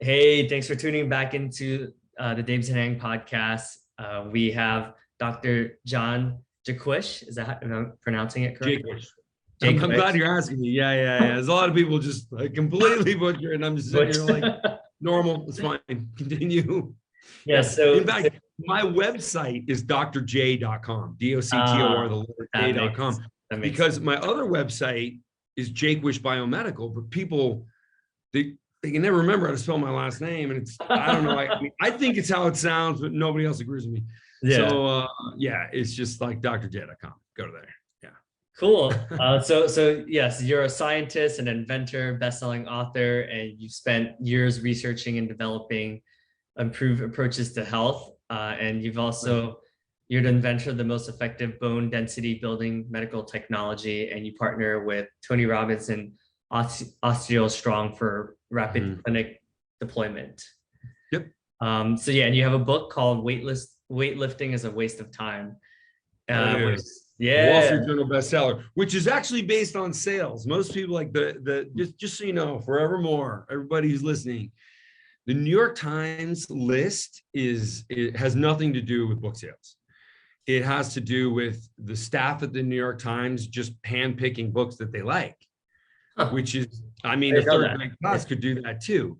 Hey, thanks for tuning back into the Davidson Hang podcast. We have Dr. John Jaquish. Is that how am I pronouncing it correctly? Jaquish. I'm Jaquish. glad you're asking me. Yeah. There's a lot of people just like completely butcher, and I'm just sitting Which, here like, normal. It's fine. Continue. yeah, Yeah. In so fact, my website is drj.com, DOCTOR, the letter that makes J.com, that makes because sense. my other website is Jaquish Biomedical, but people, they can never remember how to spell my last name. And I don't know. I think it's how it sounds, but nobody else agrees with me. Yeah, So, yeah, it's just like drj.com. Go to there. cool. So yes, you're a scientist, an inventor, best-selling author, and you've spent years researching and developing improved approaches to health. And you're the inventor of the most effective bone density building medical technology, and you partner with Tony Robbins and Osteo Strong for rapid clinic deployment. Yep. So yeah, and you have a book called Weightlifting is a Waste of Time. Yeah. Which Wall yeah. Street Journal bestseller, which is actually based on sales. Most people like the just so you know, forevermore, everybody who's listening, the New York Times list it has nothing to do with book sales. It has to do with the staff at the New York Times just handpicking books that they like, Huh, which is, I I mean, the didn't know third that. grade class could do that too.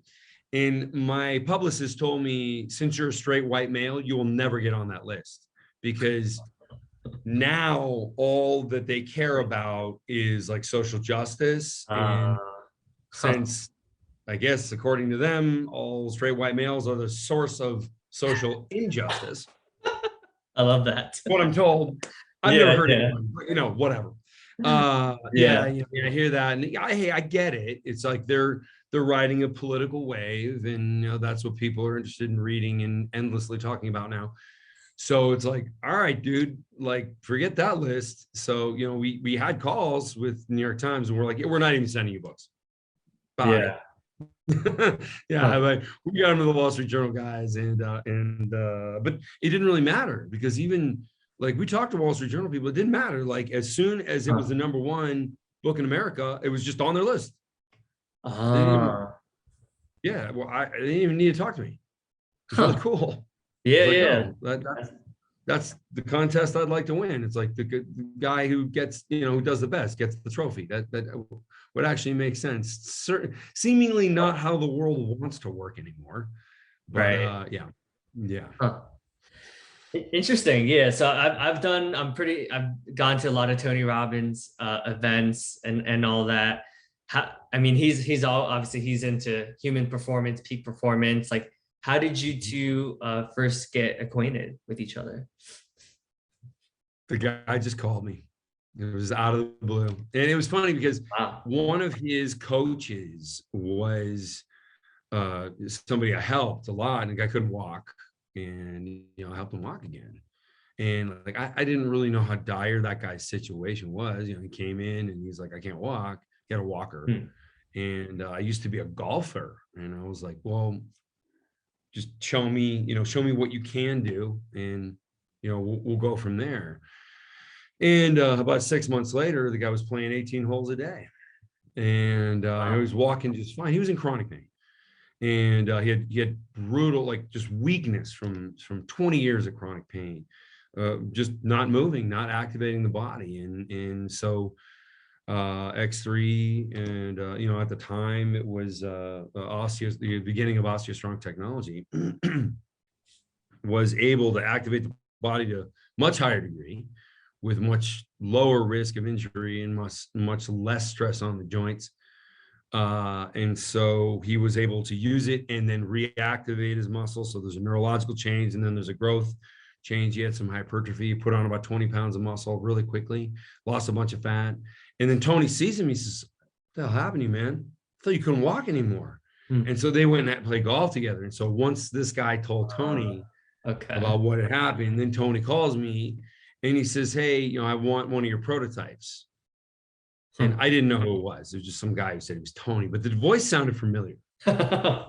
And my publicist told me, since you're a straight white male, you will never get on that list because now all that they care about is like social justice. Uh, And huh. since I guess according to them, all straight white males are the source of social injustice, I love that. what I'm told. I've never Yeah, heard yeah, anyone, but whatever. yeah. I hear that, and I get it. It's like they're riding a political wave, and that's what people are interested in reading and endlessly talking about now. So it's like, all right, dude, like forget that list. So we had calls with New York Times, and we're like, yeah, we're not even sending you books. Bye. Yeah. Yeah, Huh. like we got into the Wall Street Journal guys, but it didn't really matter because even like we talked to Wall Street Journal people, it didn't matter. Like as soon as it was Huh. the number one book in America, it was just on their list. They didn't even, Ah. yeah, well, they didn't even need to talk to me. It's really Huh. cool. Yeah, It's like, yeah. oh, that's the contest I'd like to win. It's like the guy who gets, who does the best gets the trophy. That would actually make sense. Seemingly not how the world wants to work anymore. But Right. yeah. Huh. Interesting. Yeah. So I've gone to a lot of Tony Robbins events and all that. I mean, he's all obviously he's into human performance, peak performance. Like, how did you two first get acquainted with each other? The guy just called me. It was out of the blue, and it was funny because Wow. one of his coaches was somebody I helped a lot, and the guy couldn't walk, and I helped him walk again. And like I didn't really know how dire that guy's situation was. He came in and he's like, I can't walk. Get a walker. Hmm. And I used to be a golfer, and I was like, well, just show me what you can do, and we'll go from there. And about 6 months later, the guy was playing 18 holes a day, and he Wow. was walking just fine. He was in chronic pain, and he had brutal, like, just weakness from 20 years of chronic pain, just not moving, not activating the body. And so X3, and at the time it was the beginning of OsteoStrong technology, was able to activate the body to a much higher degree with much lower risk of injury and much less stress on the joints. And so he was able to use it and then reactivate his muscle. So there's a neurological change, and then there's a growth change. He had some hypertrophy. He put on about 20 pounds of muscle really quickly, lost a bunch of fat. And then Tony sees him. He says, "What the hell happened to you, man? I thought you couldn't walk anymore." Hmm. And so they went and played golf together. And so once this guy told Tony Okay. about what had happened, then Tony calls me and he says, "Hey, I want one of your prototypes." And Hmm. I didn't know who it was. It was just some guy who said it was Tony, but the voice sounded familiar. And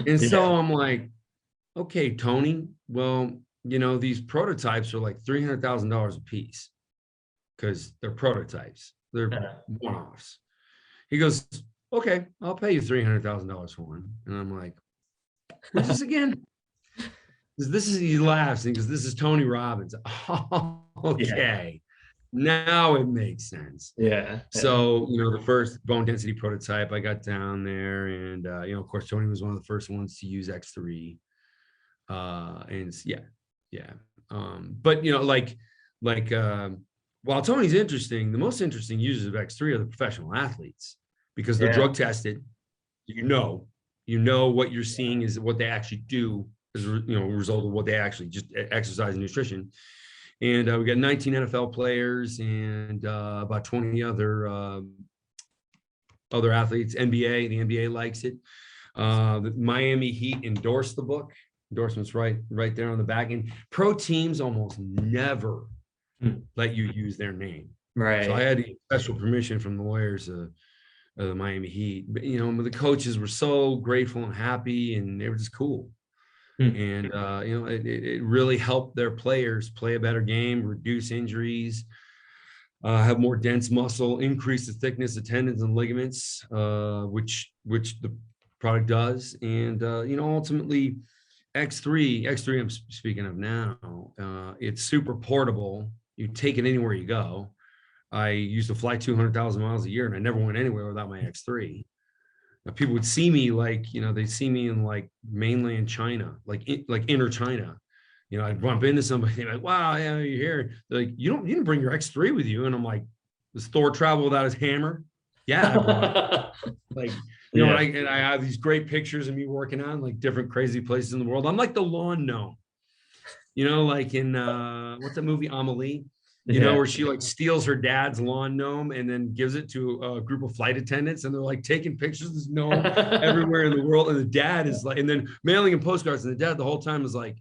Yeah. so I'm like, okay, Tony, well, these prototypes are like $300,000 a piece because they're prototypes. They're Yeah. one-offs. He goes, okay, I'll pay you $300,000 for one. And I'm like, Who's this again? This is, he laughs because this is Tony Robbins. Oh, okay. Now it makes sense. Yeah. So, the first bone density prototype, I got down there, and of course, Tony was one of the first ones to use X3. And yeah. But while Tony's interesting, the most interesting users of X3 are the professional athletes, because they're drug tested. You know what you're seeing is what they actually do as a result of what they actually just exercise and nutrition. And we got 19 NFL players and about 20 other athletes. NBA, the NBA likes it. The Miami Heat endorsed the book. Endorsements right there on the back. And pro teams almost never let you use their name. Right. So I had to get special permission from the lawyers of the Miami Heat. But the coaches were so grateful and happy, and they were just cool. And it really helped their players play a better game, reduce injuries, have more dense muscle, increase the thickness of tendons and ligaments, which the product does. And ultimately, X3 I'm speaking of now, it's super portable. You take it anywhere you go. I used to fly 200,000 miles a year, and I never went anywhere without my X3. Now, people would see me they'd see me in mainland China, like inner China. I'd bump into somebody like, wow, yeah, you're here. They're like, you didn't bring your X3 with you. And I'm like, does Thor travel without his hammer? Yeah. And I have these great pictures of me working on different crazy places in the world. I'm like the lawn gnome, like in what's that movie, Amelie? Where she steals her dad's lawn gnome and then gives it to a group of flight attendants, and they're taking pictures of this gnome everywhere in the world. And the dad is and then mailing him postcards, and the dad the whole time is like,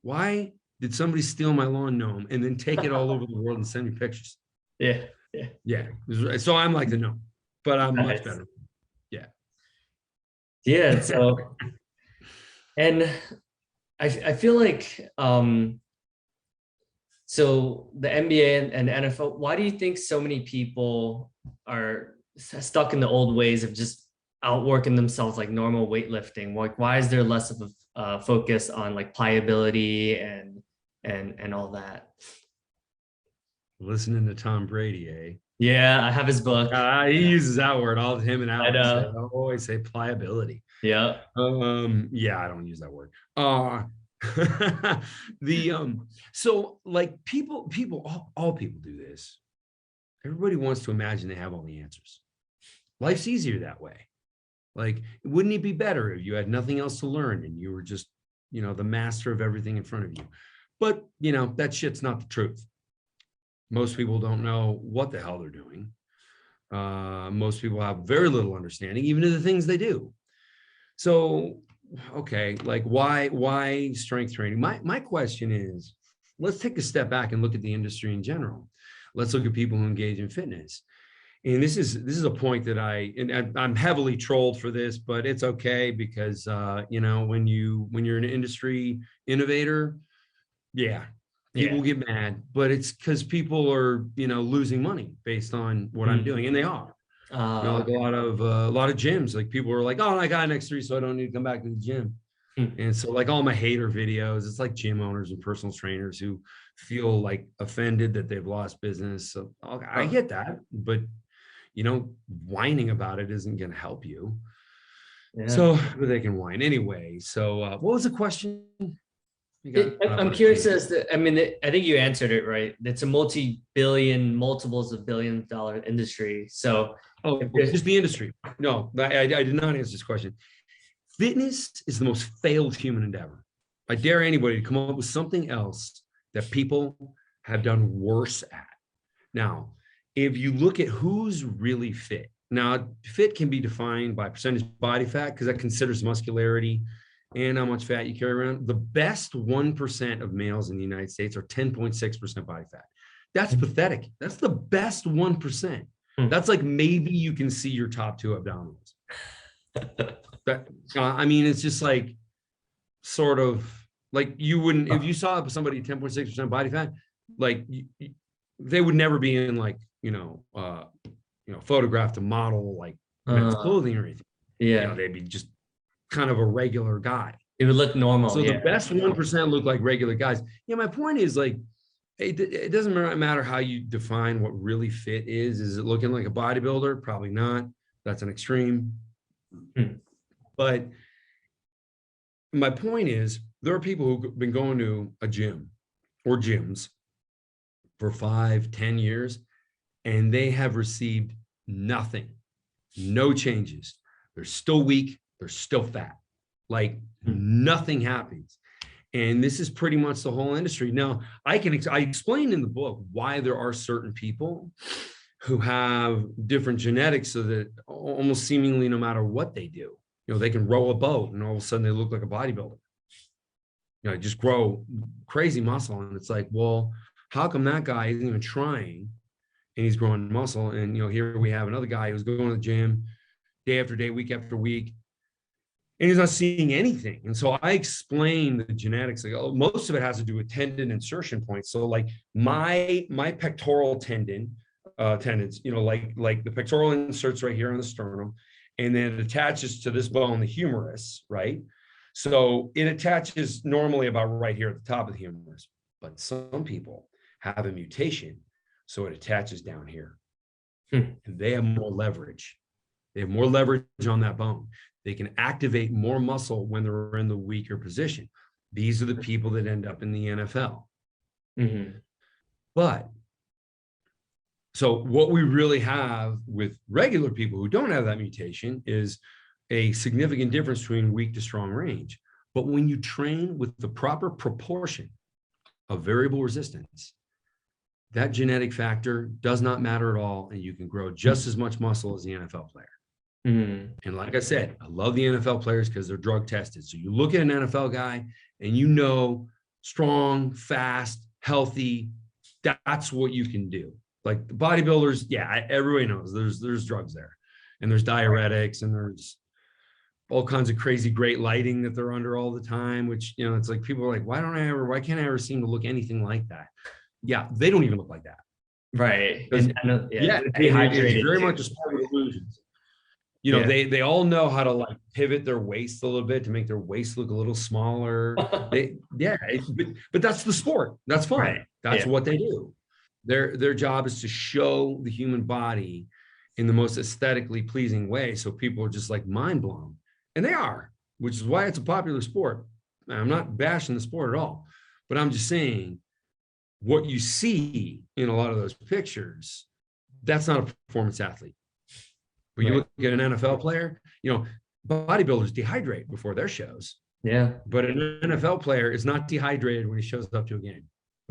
why did somebody steal my lawn gnome and then take it all over the world and send me pictures? Yeah. So I'm like the gnome, but I'm much better. Yeah. So, and I feel like, so the NBA and NFL, why do you think so many people are stuck in the old ways of just outworking themselves like normal weightlifting? Why is there less of a focus on pliability and all that? Listening to Tom Brady, eh? Yeah, I have his book. He uses that word all him and Alex. I always say pliability. Yeah. Yeah, I don't use that word. So people, all people do this. Everybody wants to imagine they have all the answers. Life's easier that way. Wouldn't it be better if you had nothing else to learn and you were just, the master of everything in front of you? But, that shit's not the truth. Most people don't know what the hell they're doing. Most people have very little understanding, even of the things they do. So, okay, why strength training? My question is, let's take a step back and look at the industry in general. Let's look at people who engage in fitness. And this is a point that I'm heavily trolled for this, but it's okay because when you're an industry innovator, people get mad, but it's because people are losing money based on what I'm doing, and they are. A lot of gyms, people are like, oh, I got an X3, so I don't need to come back to the gym. And so all my hater videos, it's gym owners and personal trainers who feel offended that they've lost business. So I get that, but whining about it isn't going to help you. So they can whine anyway. So what was the question? I'm curious as to, I think you answered it right. It's a multiples of $billion industry. So just the industry. No, I did not answer this question. Fitness is the most failed human endeavor. I dare anybody to come up with something else that people have done worse at. Now, if you look at who's really fit, now fit can be defined by percentage body fat because that considers muscularity and how much fat you carry around. The best 1% of males in the United States are 10.6% body fat. That's pathetic. That's the best 1%. That's maybe you can see your top two abdominals. It's just sort of you wouldn't, if you saw somebody 10.6% body fat, they would never be in photographed to model men's clothing or anything. They'd be just kind of a regular guy. It would look normal. So the Yeah. best 1% look like regular guys. Yeah, my point is like, it doesn't matter how you define what really fit is. Is it looking like a bodybuilder? Probably not. That's an extreme. But my point is, there are people who've been going to a gym or gyms for 5-10 years, and they have received nothing, no changes. They're still weak. They're still fat. Like nothing happens. And this is pretty much the whole industry. Now, I explain in the book why there are certain people who have different genetics, so that almost seemingly no matter what they do, they can row a boat and all of a sudden they look like a bodybuilder. Just grow crazy muscle. And it's like, well, how come that guy isn't even trying and he's growing muscle? And, here we have another guy who's going to the gym day after day, week after week, and he's not seeing anything. And so I explain the genetics. Like, most of it has to do with tendon insertion points. So like my pectoral tendons, like the pectoral inserts right here on the sternum, and then it attaches to this bone, the humerus, right? So it attaches normally about right here at the top of the humerus, but some people have a mutation, so it attaches down here. And they have more leverage. They have more leverage on that bone. They can activate more muscle when they're in the weaker position. These are the people that end up in the NFL. But so what we really have with regular people who don't have that mutation is a significant difference between weak to strong range. But when you train with the proper proportion of variable resistance, that genetic factor does not matter at all, and you can grow just as much muscle as the NFL player. And like I said, I love the NFL players because they're drug tested. So you look at an NFL guy and strong, fast, healthy, that's what you can do. Like the bodybuilders, yeah, everybody knows there's drugs there, and there's diuretics, and there's all kinds of crazy great lighting that they're under all the time, which, it's like people are like, why can't I ever seem to look anything like that? Yeah, they don't even look like that. Right. It's very much a sport of illusions. They all know how to like pivot their waist a little bit to make their waist look a little smaller. But that's the sport. That's fine. Right. That's what they do. Their job is to show the human body in the most aesthetically pleasing way, so people are just like mind blown, and they are, which is why it's a popular sport. I'm not bashing the sport at all, but I'm just saying what you see in a lot of those pictures, that's not a performance athlete. But you look at an NFL player, bodybuilders dehydrate before their shows. Yeah. But an NFL player is not dehydrated when he shows up to a game.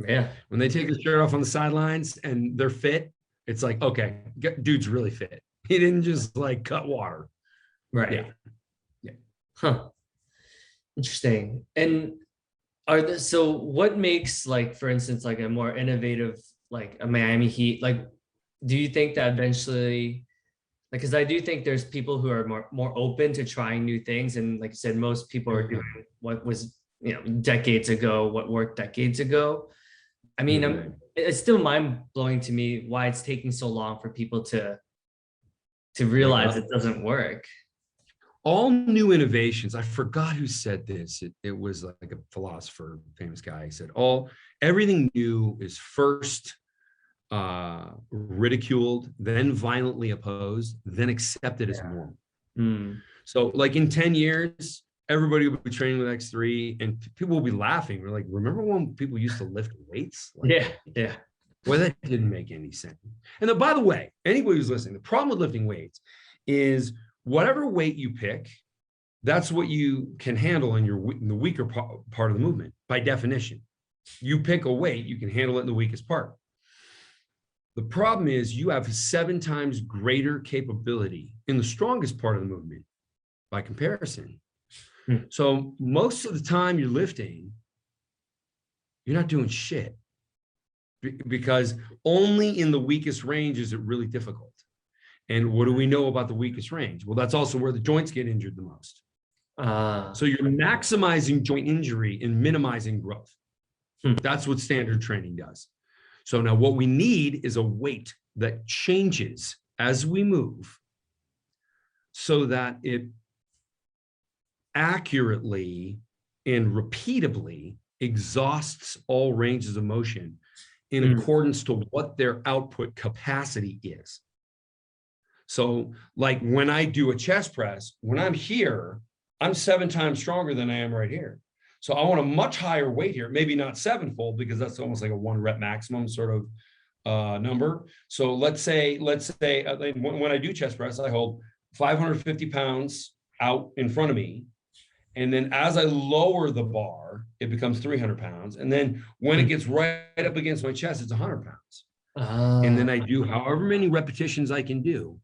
Yeah. When they take his shirt off on the sidelines and they're fit, it's like, okay, dude's really fit. He didn't just like cut water. Right. Yeah. Huh. Interesting. And so what makes, like, for instance, like a more innovative, like a Miami Heat, like, do you think that eventually, like, because I do think there's people who are more open to trying new things. And like I said, most people are doing what was, decades ago, what worked decades ago. I mean, it's still mind blowing to me why it's taking so long for people to realize it doesn't work. All new innovations, I forgot who said this. It was like a philosopher, famous guy. He said, everything new is first ridiculed, then violently opposed, then accepted as normal. So like in 10 years, everybody will be training with X3 and people will be laughing. We're like, remember when people used to lift weights? Like, yeah. Well, that didn't make any sense. And then, by the way, anybody who's listening, the problem with lifting weights is whatever weight you pick, that's what you can handle in the weaker part of the movement. By definition, you pick a weight, you can handle it in the weakest part. The problem is you have 7 times greater capability in the strongest part of the movement by comparison. So most of the time you're lifting, you're not doing shit because only in the weakest range is it really difficult. And what do we know about the weakest range? Well, that's also where the joints get injured the most. So you're maximizing joint injury and minimizing growth. That's what standard training does. So now what we need is a weight that changes as we move so that it accurately and repeatably exhausts all ranges of motion in accordance to what their output capacity is. So like when I do a chest press, when I'm here, I'm 7 times stronger than I am right here. So I want a much higher weight here, maybe not 7-fold, because that's almost like a 1 rep maximum sort of number. So let's say when I do chest press, I hold 550 pounds out in front of me. And then as I lower the bar, it becomes 300 pounds. And then when it gets right up against my chest, it's 100 pounds. And then I do however many repetitions I can do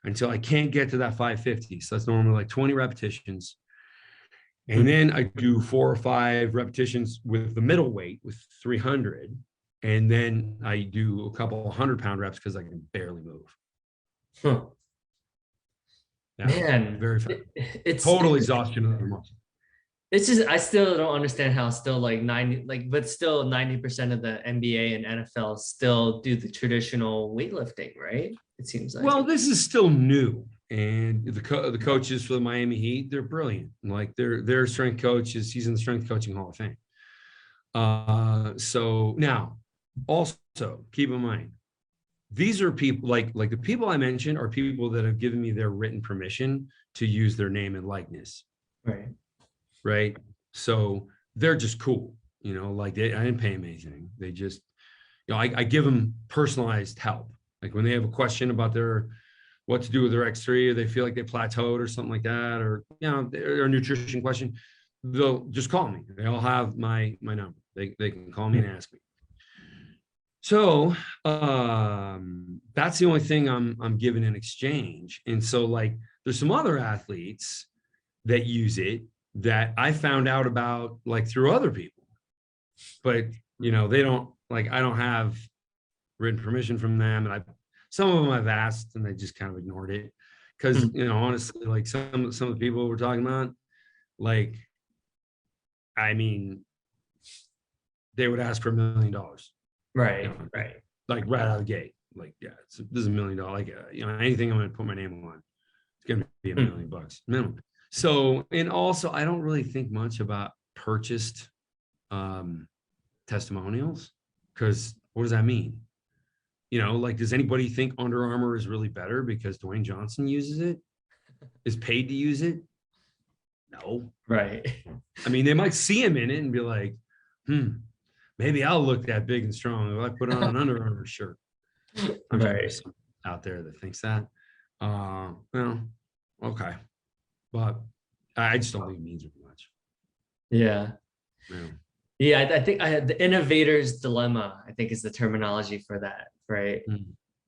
until I can't get to that 550. So that's normally like 20 repetitions. And then I do 4 or 5 repetitions with the middle weight with 300. And then I do a couple 100-pound reps because I can barely move. Huh. Yeah, Man, very fast. It's Total exhaustion of the muscle. It's just I still don't understand how still like 90 but still 90% of the NBA and NFL still do the traditional weightlifting, right? It seems like. Well, this is still new, and the coaches for the Miami Heat, they're brilliant. Like their strength coach he's in the Strength Coaching Hall of Fame. So now, also keep in mind, these are people like the people I mentioned are people that have given me their written permission to use their name and likeness. Right. So they're just cool, like I didn't pay them anything. They just, I give them personalized help. Like when they have a question about what to do with their X3, or they feel like they plateaued or something like that, or, their nutrition question, they'll just call me. They all have my number. They can call me and ask me. So that's the only thing I'm giving in exchange. And so like, there's some other athletes that use it that I found out about like through other people, but they don't I don't have written permission from them. And some of them I've asked and they just kind of ignored it. Cause honestly, like some of the people we're talking about, like, I mean, they would ask for $1 million. Right. Like right out of the gate. Like, yeah, this is $1 million. Like, anything I'm going to put my name on, it's going to be $1 million minimum. So, and also I don't really think much about purchased testimonials, because what does that mean? Like, does anybody think Under Armour is really better because Dwayne Johnson uses it, is paid to use it? No. Right. I mean, they might see him in it and be like, maybe I'll look that big and strong if I put on an Under Armour shirt. I'm sure there's someone out there that thinks that. Well, okay. But I just don't think it means very much. Yeah. I think I had the innovator's dilemma, I think is the terminology for that, right?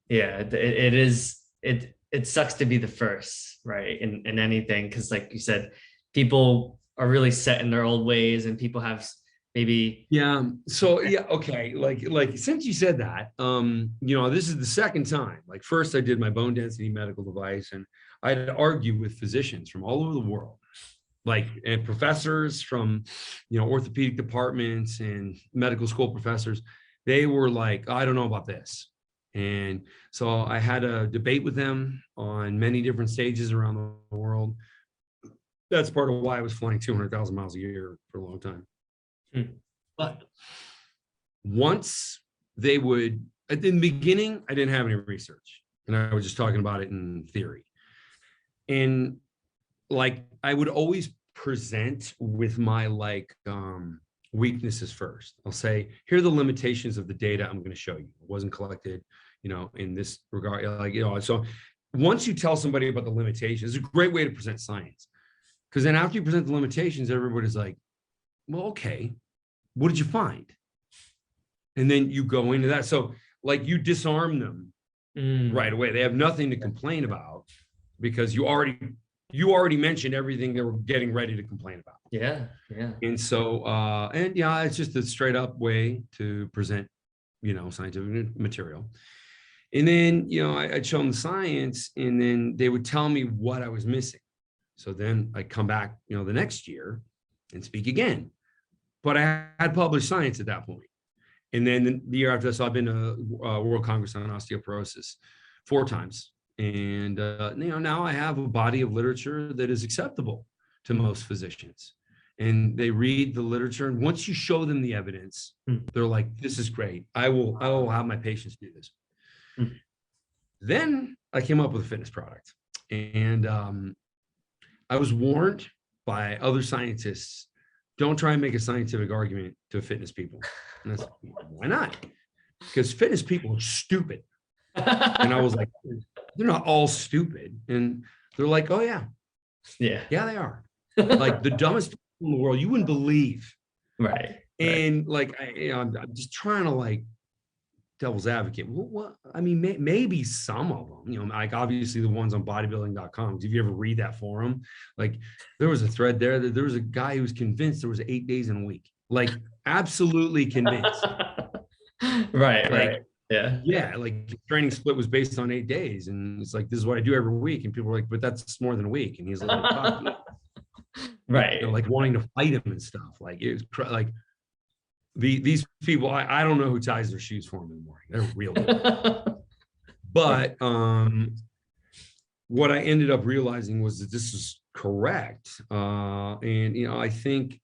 Yeah, it is. It sucks to be the first, right? In anything, because like you said, people are really set in their old ways, and people have maybe. Yeah. So yeah. Okay. Like since you said that, this is the second time. Like first I did my bone density medical device, and I had to argue with physicians from all over the world, and professors from, orthopedic departments and medical school professors. They were like, I don't know about this. And so I had a debate with them on many different stages around the world. That's part of why I was flying 200,000 miles a year for a long time. But once they would, at the beginning, I didn't have any research, and I was just talking about it in theory. And I would always present with my weaknesses first. I'll say, here are the limitations of the data I'm going to show you. It wasn't collected, in this regard. So once you tell somebody about the limitations, it's a great way to present science. Because then after you present the limitations, everybody's like, well, okay, what did you find? And then you go into that. So you disarm them right away. They have nothing to complain about because you already mentioned everything they were getting ready to complain about. Yeah. And so, it's just a straight up way to present, scientific material. And then, I'd show them the science, and then they would tell me what I was missing. So then I'd come back, the next year and speak again. But I had published science at that point. And then the year after this, I've been to World Congress on Osteoporosis 4 times. And, now I have a body of literature that is acceptable to most physicians. And they read the literature, and once you show them the evidence, they're like, this is great. I will have my patients do this. Then I came up with a fitness product, and I was warned by other scientists, don't try and make a scientific argument to fitness people. And I said, why not? Because fitness people are stupid. And I was like, they're not all stupid. And they're like, oh yeah, they are. Like the dumbest people in the world, you wouldn't believe. Right. And like, I'm just trying to like devil's advocate. What? I mean, maybe some of them, like obviously the ones on bodybuilding.com. Did you ever read that forum? Like there was a thread there that there was a guy who was convinced there was 8 days in a week, like absolutely convinced. Right. Like, right. Yeah. Yeah. Like training split was based on 8 days. And it's like, this is what I do every week. And people were like, but that's more than a week. And he's like, fuck you. Right. Like wanting to fight him and stuff. Like it was like these people, I don't know who ties their shoes for them in the morning. They're real good. But what I ended up realizing was that this is correct. And I think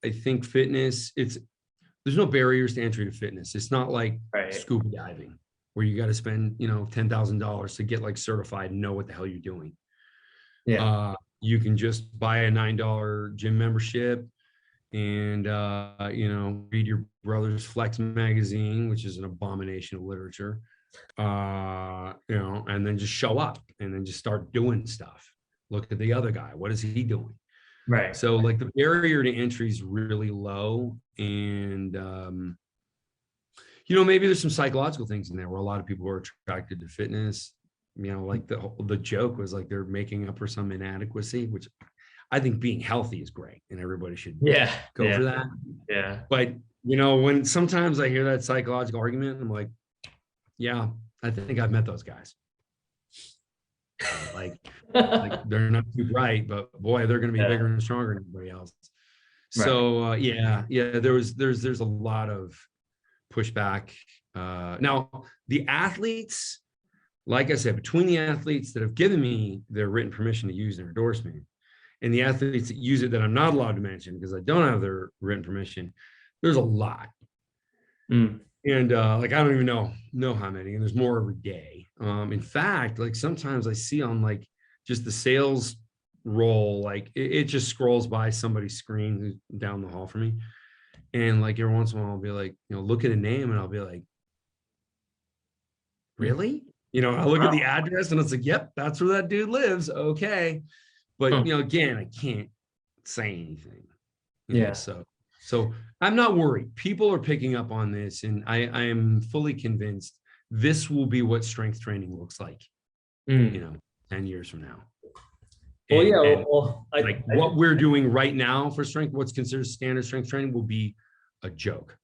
fitness, there's no barriers to entry to fitness. It's not like scuba diving where you got to spend, $10,000 to get like certified and know what the hell you're doing. Yeah. You can just buy a $9 gym membership and, read your brother's Flex magazine, which is an abomination of literature, and then just show up and then just start doing stuff. Look at the other guy. What is he doing? Right. So like the barrier to entry is really low. And, maybe there's some psychological things in there where a lot of people are attracted to fitness. Like the joke was like they're making up for some inadequacy, which I think being healthy is great and everybody should go for that. Yeah. But, when sometimes I hear that psychological argument, I'm like, yeah, I think I've met those guys. Like they're not too bright, but boy, they're going to be bigger and stronger than everybody else. Right. So there's a lot of pushback. Now the athletes, like I said, between the athletes that have given me their written permission to use their endorsement and the athletes that use it that I'm not allowed to mention because I don't have their written permission, there's a lot. And I don't even know how many, and there's more every day. In fact, like sometimes I see on like just the sales roll, like it just scrolls by somebody's screen who's down the hall from me. And like every once in a while I'll be like, look at a name and I'll be like, really? I look at the address and it's like, yep, that's where that dude lives. Okay. But, again, I can't say anything. So I'm not worried. People are picking up on this, and I am fully convinced this will be what strength training looks like, 10 years from now. What we're doing right now for strength, what's considered standard strength training will be a joke.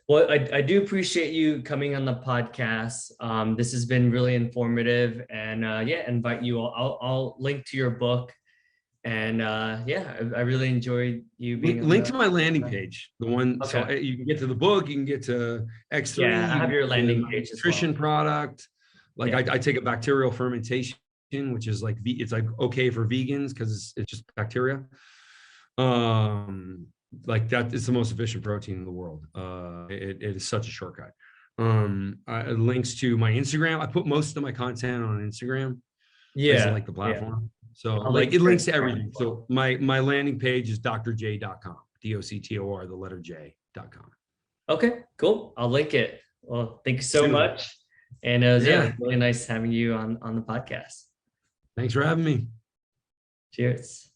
Well, I do appreciate you coming on the podcast. This has been really informative, and invite you all. I'll link to your book, and I really enjoyed you being link to my landing page. The one so you can get to the book, you can get to X3. Yeah, I have your landing page. Nutrition product. I take a bacterial fermentation, which is like it's like okay for vegans because it's just bacteria. Like that is the most efficient protein in the world. It is such a shortcut. Links to my Instagram. I put most of my content on Instagram. Like the platform. So it links to everything. So my landing page is drj.com, DOCTOR, the letter J.com. Okay, cool. I'll link it. Well, thank you so much. And it was really nice having you on the podcast. Thanks for having me. Cheers.